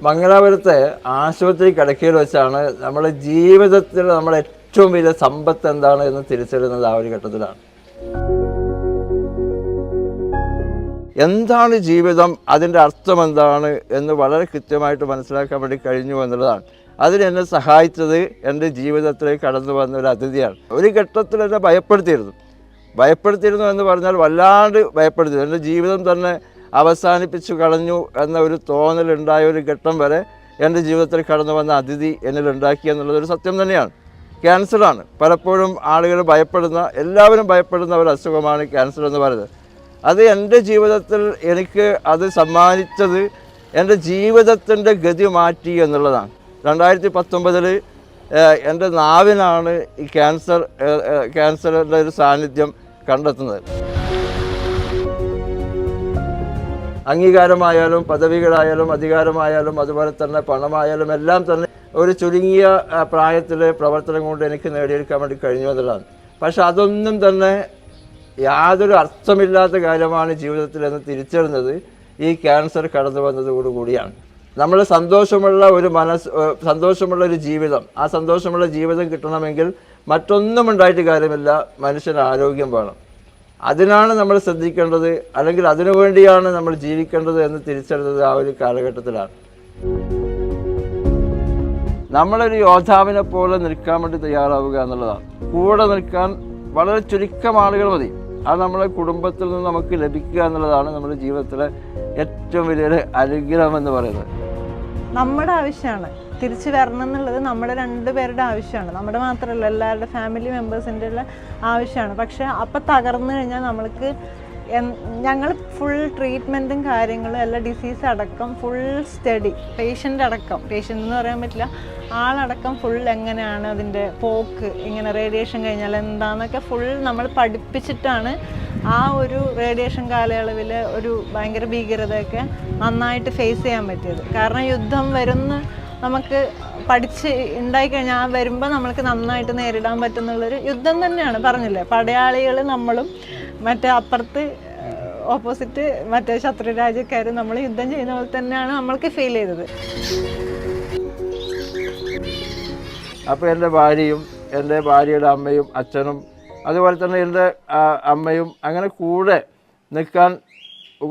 മംഗലാപുരത്തെ ആശുപത്രി കിടക്കയിൽ വെച്ചാണ് നമ്മുടെ ജീവിതത്തിൽ നമ്മുടെ ഏറ്റവും വലിയ സമ്പത്ത് എന്താണ് എന്ന് തിരിച്ചറിയുന്നത് ആ ഒരു ഘട്ടത്തിലാണ്. എന്താണ് ജീവിതം, അതിൻ്റെ അർത്ഥം എന്താണ് എന്ന് വളരെ കൃത്യമായിട്ട് മനസ്സിലാക്കാൻ വേണ്ടി കഴിഞ്ഞു എന്നുള്ളതാണ്. അതിനെന്നെ സഹായിച്ചത് എൻ്റെ ജീവിതത്തിലേക്ക് കടന്നു വന്ന ഒരു അതിഥിയാണ്. ഒരു ഘട്ടത്തിൽ എന്നെ ഭയപ്പെടുത്തിയിരുന്നു എന്ന് പറഞ്ഞാൽ വല്ലാണ്ട് ഭയപ്പെടുത്തി. എൻ്റെ ജീവിതം തന്നെ അവസാനിപ്പിച്ചു കളഞ്ഞു എന്ന ഒരു തോന്നലുണ്ടായ ഒരു ഘട്ടം വരെ എൻ്റെ ജീവിതത്തിൽ കടന്നു വന്ന അതിഥി എന്നിലുണ്ടാക്കി എന്നുള്ളതൊരു സത്യം തന്നെയാണ്. ക്യാൻസറാണ് പലപ്പോഴും ആളുകൾ എല്ലാവരും ഭയപ്പെടുന്ന ഒരു അസുഖമാണ് ക്യാൻസർ എന്ന് പറയുന്നത്. അത് എൻ്റെ ജീവിതത്തിൽ എനിക്ക് അത് സമ്മാനിച്ചത് എൻ്റെ ജീവിതത്തിൻ്റെ ഗതി മാറ്റി എന്നുള്ളതാണ്. 2019 എൻ്റെ നാവിനാണ് ഈ ക്യാൻസറിൻ്റെ ഒരു സാന്നിധ്യം കണ്ടെത്തുന്നത്. അംഗീകാരമായാലും പദവികളായാലും അധികാരമായാലും അതുപോലെ തന്നെ പണമായാലും എല്ലാം തന്നെ ഒരു ചുരുങ്ങിയ പ്രായത്തിൽ പ്രവർത്തനം കൊണ്ട് എനിക്ക് നേടിയെടുക്കാൻ വേണ്ടി കഴിഞ്ഞു എന്നുള്ളതാണ്. പക്ഷെ അതൊന്നും തന്നെ യാതൊരു അർത്ഥമില്ലാത്ത കാര്യമാണ് ജീവിതത്തിൽ എന്ന് തിരിച്ചറിഞ്ഞത് ഈ ക്യാൻസർ കടന്നു വന്നതോടുകൂടിയാണ്. നമ്മൾ സന്തോഷമുള്ള ഒരു ജീവിതം, ആ സന്തോഷമുള്ള ജീവിതം കിട്ടണമെങ്കിൽ മറ്റൊന്നും ഉണ്ടായിട്ട് കാര്യമില്ല, മനുഷ്യന് ആരോഗ്യം വേണം. അതിനാണ് നമ്മൾ ശ്രദ്ധിക്കേണ്ടത്, അല്ലെങ്കിൽ അതിനു വേണ്ടിയാണ് നമ്മൾ ജീവിക്കേണ്ടത് എന്ന് തിരിച്ചറിഞ്ഞത് ആ ഒരു കാലഘട്ടത്തിലാണ്. നമ്മളൊരു യോദ്ധാവിനെ പോലെ നിൽക്കാൻ വേണ്ടി തയ്യാറാവുക എന്നുള്ളതാണ്. കൂടെ നിൽക്കാൻ വളരെ ചുരുക്കം ആളുകൾ മതി. അത് നമ്മളെ കുടുംബത്തിൽ നിന്ന് നമുക്ക് ലഭിക്കുക എന്നുള്ളതാണ് നമ്മുടെ ജീവിതത്തിലെ ഏറ്റവും വലിയൊരു അനുഗ്രഹം എന്ന് പറയുന്നത്. നമ്മുടെ ആവശ്യമാണ് തിരിച്ചു വരണം എന്നുള്ളത്, നമ്മുടെ രണ്ടുപേരുടെ ആവശ്യമാണ്, നമ്മുടെ മാത്രമല്ല എല്ലാവരുടെ ഫാമിലി മെമ്പേഴ്സിൻ്റെ ആവശ്യമാണ്. പക്ഷെ അപ്പം തകർന്നു കഴിഞ്ഞാൽ ഞങ്ങൾ ഫുൾ ട്രീറ്റ്മെൻറ്റും കാര്യങ്ങളും എല്ലാ ഡിസീസ് അടക്കം ഫുൾ സ്റ്റഡി, പേഷ്യൻ്റ് എന്ന് പറയാൻ പറ്റില്ല, ആളടക്കം ഫുൾ എങ്ങനെയാണ് അതിൻ്റെ പോക്ക്, ഇങ്ങനെ റേഡിയേഷൻ കഴിഞ്ഞാൽ എന്താണെന്നൊക്കെ ഫുൾ നമ്മൾ പഠിപ്പിച്ചിട്ടാണ് ആ ഒരു റേഡിയേഷൻ കാലയളവിൽ ഒരു ഭയങ്കര ഭീകരതയൊക്കെ നന്നായിട്ട് ഫേസ് ചെയ്യാൻ പറ്റിയത്. കാരണം യുദ്ധം നമുക്ക് പഠിച്ച് ഉണ്ടായിക്കഴിഞ്ഞാൽ വരുമ്പോൾ നമ്മൾക്ക് നന്നായിട്ട് നേരിടാൻ പറ്റുന്നുള്ളൊരു യുദ്ധം തന്നെയാണ്. പറഞ്ഞില്ലേ, പടയാളികൾ നമ്മളും മറ്റേ അപ്പുറത്ത് ഓപ്പോസിറ്റ് മറ്റേ ശത്രു രാജ്യക്കാരും നമ്മൾ യുദ്ധം ചെയ്യുന്ന പോലെ തന്നെയാണ് നമ്മൾക്ക് ഫീൽ ചെയ്തത്. അപ്പോൾ എൻ്റെ ഭാര്യയും എൻ്റെ ഭാര്യയുടെ അമ്മയും അച്ഛനും അതുപോലെ തന്നെ എൻ്റെ അമ്മയും അങ്ങനെ കൂടെ നിൽക്കാൻ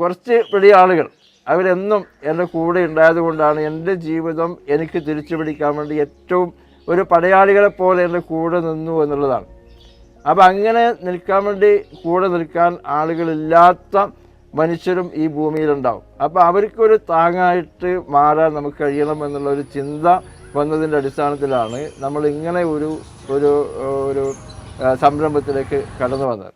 കുറച്ച് വലിയ ആളുകൾ അവരെന്നും എൻ്റെ കൂടെ ഉണ്ടായത് കൊണ്ടാണ് എൻ്റെ ജീവിതം എനിക്ക് തിരിച്ചു പിടിക്കാൻ വേണ്ടി ഏറ്റവും ഒരു പടയാളികളെ പോലെ എൻ്റെ കൂടെ നിന്നു എന്നുള്ളതാണ്. അപ്പം അങ്ങനെ നിൽക്കാൻ വേണ്ടി കൂടെ നിൽക്കാൻ ആളുകളില്ലാത്ത മനുഷ്യരും ഈ ഭൂമിയിലുണ്ടാവും. അപ്പോൾ അവർക്കൊരു താങ്ങായിട്ട് മാറാൻ നമുക്ക് കഴിയണം എന്നുള്ളൊരു ചിന്ത വന്നതിൻ്റെ അടിസ്ഥാനത്തിലാണ് നമ്മൾ ഇങ്ങനെ ഒരു സംരംഭത്തിലേക്ക് കടന്നു വന്നത്.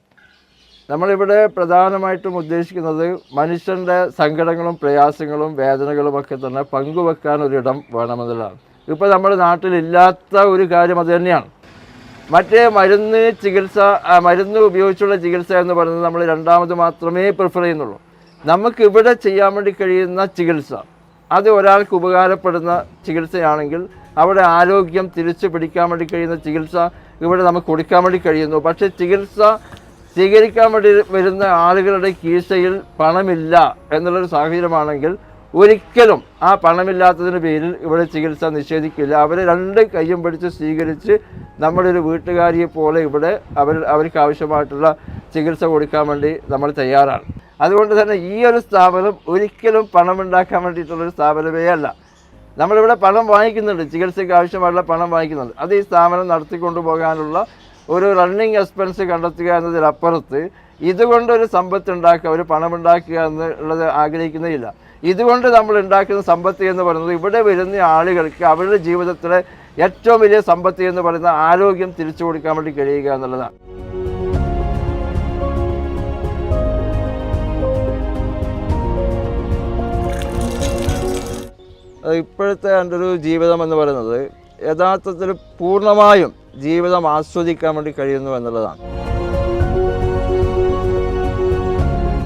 നമ്മളിവിടെ പ്രധാനമായിട്ടും ഉദ്ദേശിക്കുന്നത് മനുഷ്യൻ്റെ സങ്കടങ്ങളും പ്രയാസങ്ങളും വേദനകളും ഒക്കെ തന്നെ പങ്കുവെക്കാൻ ഒരിടം വേണമെന്നുള്ളതാണ്. ഇപ്പോൾ നമ്മുടെ നാട്ടിലില്ലാത്ത ഒരു കാര്യം അത് തന്നെയാണ്. മറ്റേ മരുന്ന് ഉപയോഗിച്ചുള്ള ചികിത്സ എന്ന് പറയുന്നത് നമ്മൾ രണ്ടാമത് മാത്രമേ പ്രിഫർ ചെയ്യുന്നുള്ളൂ. നമുക്കിവിടെ ചെയ്യാൻ വേണ്ടി കഴിയുന്ന ചികിത്സ അത് ഒരാൾക്ക് ഉപകാരപ്പെടുന്ന ചികിത്സയാണെങ്കിൽ അവിടെ ആരോഗ്യം തിരിച്ചു പിടിക്കാൻ വേണ്ടി കഴിയുന്ന ചികിത്സ ഇവിടെ നമുക്ക് കൊടുക്കാൻ വേണ്ടി കഴിയുന്നു. പക്ഷേ ചികിത്സ സ്വീകരിക്കാൻ വേണ്ടി വരുന്ന ആളുകളുടെ കീശയിൽ പണമില്ല എന്നുള്ളൊരു സാഹചര്യമാണെങ്കിൽ ഒരിക്കലും ആ പണമില്ലാത്തതിന് പേരിൽ ഇവിടെ ചികിത്സ നിഷേധിക്കില്ല. അവരെ രണ്ട് കൈയും പിടിച്ച് സ്വീകരിച്ച് നമ്മുടെ ഒരു വീട്ടുകാരിയെ പോലെ ഇവിടെ അവർക്ക് ആവശ്യമായിട്ടുള്ള ചികിത്സ കൊടുക്കാൻ വേണ്ടി നമ്മൾ തയ്യാറാണ്. അതുകൊണ്ട് തന്നെ ഈ ഒരു സ്ഥാപനം ഒരിക്കലും പണമുണ്ടാക്കാൻ വേണ്ടിയിട്ടുള്ളൊരു സ്ഥാപനമേ അല്ല. നമ്മളിവിടെ പണം വാങ്ങിക്കുന്നുണ്ട്, ചികിത്സയ്ക്ക് ആവശ്യമായിട്ടുള്ള പണം വാങ്ങിക്കുന്നുണ്ട്. അത് ഈ സ്ഥാപനം നടത്തിക്കൊണ്ടു പോകാനുള്ള ഒരു റണ്ണിങ് എക്സ്പെൻസ് കണ്ടെത്തുക എന്നതിലപ്പുറത്ത് ഇതുകൊണ്ടൊരു സമ്പത്ത് ഉണ്ടാക്കുക, ഒരു പണമുണ്ടാക്കുക എന്നുള്ളത് ആഗ്രഹിക്കുന്നതില്ല. ഇതുകൊണ്ട് നമ്മൾ ഉണ്ടാക്കുന്ന സമ്പത്ത് എന്ന് പറയുന്നത് ഇവിടെ വരുന്ന ആളുകൾക്ക് അവരുടെ ജീവിതത്തിലെ ഏറ്റവും വലിയ സമ്പത്ത് എന്ന് പറയുന്ന ആരോഗ്യം തിരിച്ചു കൊടുക്കാൻ വേണ്ടി കഴിയുക എന്നുള്ളതാണ്. ഇപ്പോഴത്തെ എൻ്റെ ഒരു ജീവിതം എന്ന് പറയുന്നത് യഥാർത്ഥത്തിൽ പൂർണ്ണമായും ജീവിതം ആസ്വദിക്കാൻ വേണ്ടി കഴിയുന്നു എന്നുള്ളതാണ്.